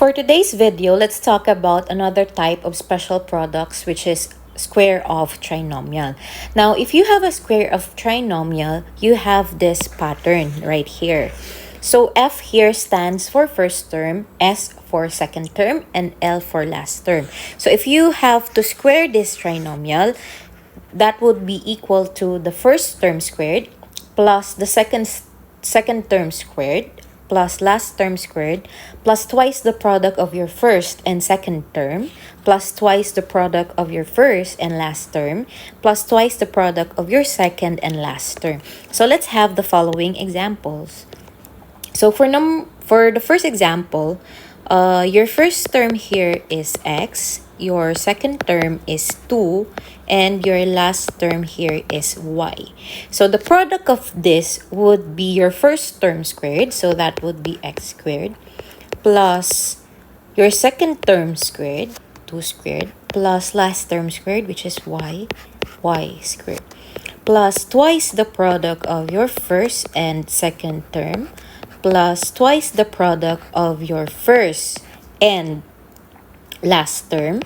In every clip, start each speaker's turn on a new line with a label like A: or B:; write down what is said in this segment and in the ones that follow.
A: For today's video, let's talk about another type of special products, which is square of trinomial. Now, if you have a square of trinomial, you have this pattern right here. So F here stands for first term, S for second term, and L for last term. So if you have to square this trinomial, that would be equal to the first term squared plus the second term squared plus last term squared plus twice the product of your first and second term plus twice the product of your first and last term plus twice the product of your second and last term. So let's have the following examples. So for the first example, your first term here is x, your second term is 2, and your last term here is y. So the product of this would be your first term squared, so that would be x squared, plus your second term squared, 2 squared, plus last term squared, which is y squared, plus twice the product of your first and second term, plus twice the product of your first and last term,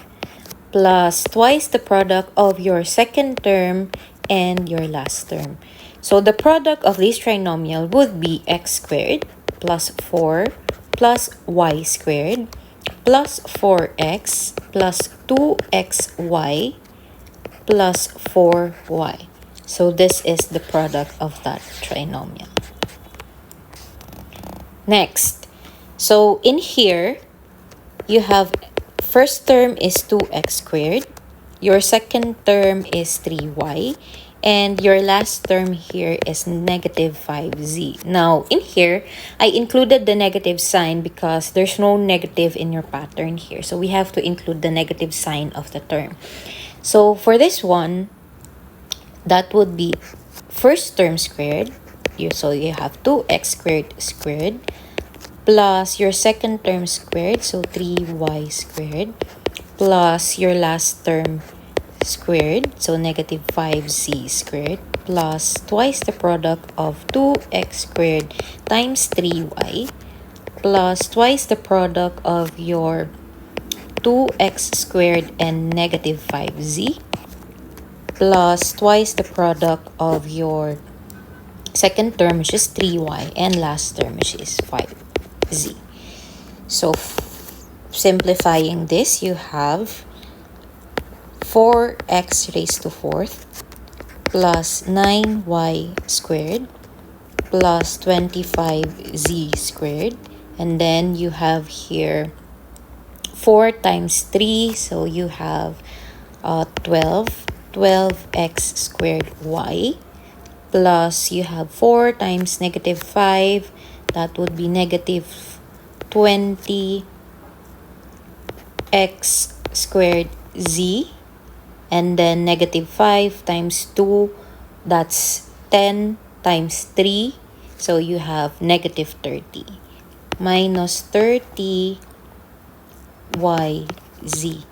A: plus twice the product of your second term and your last term. So the product of this trinomial would be x squared plus 4 plus y squared plus 4x plus 2xy plus 4y. So this is the product of that trinomial. Next, so in here, you have first term is 2x squared, your second term is 3y, and your last term here is negative 5z. Now, in here, I included the negative sign because there's no negative in your pattern here. So we have to include the negative sign of the term. So for this one, that would be first term squared. So you have 2x squared plus your second term squared, so 3y squared, plus your last term squared, so negative 5z squared, plus twice the product of 2x squared times 3y, plus twice the product of your 2x squared and negative 5z, plus twice the product of your second term, which is 3y, and last term, which is 5z. So simplifying this, you have 4x raised to 4th plus 9y squared plus 25z squared, and then you have here 4 times 3, so you have 12x squared y, plus you have 4 times negative 5, that would be negative 20x squared z, and then negative 5 times 2, that's 10 times 3, so you have negative 30 minus 30 yz.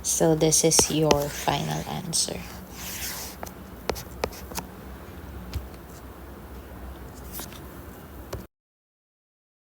A: So this is your final answer.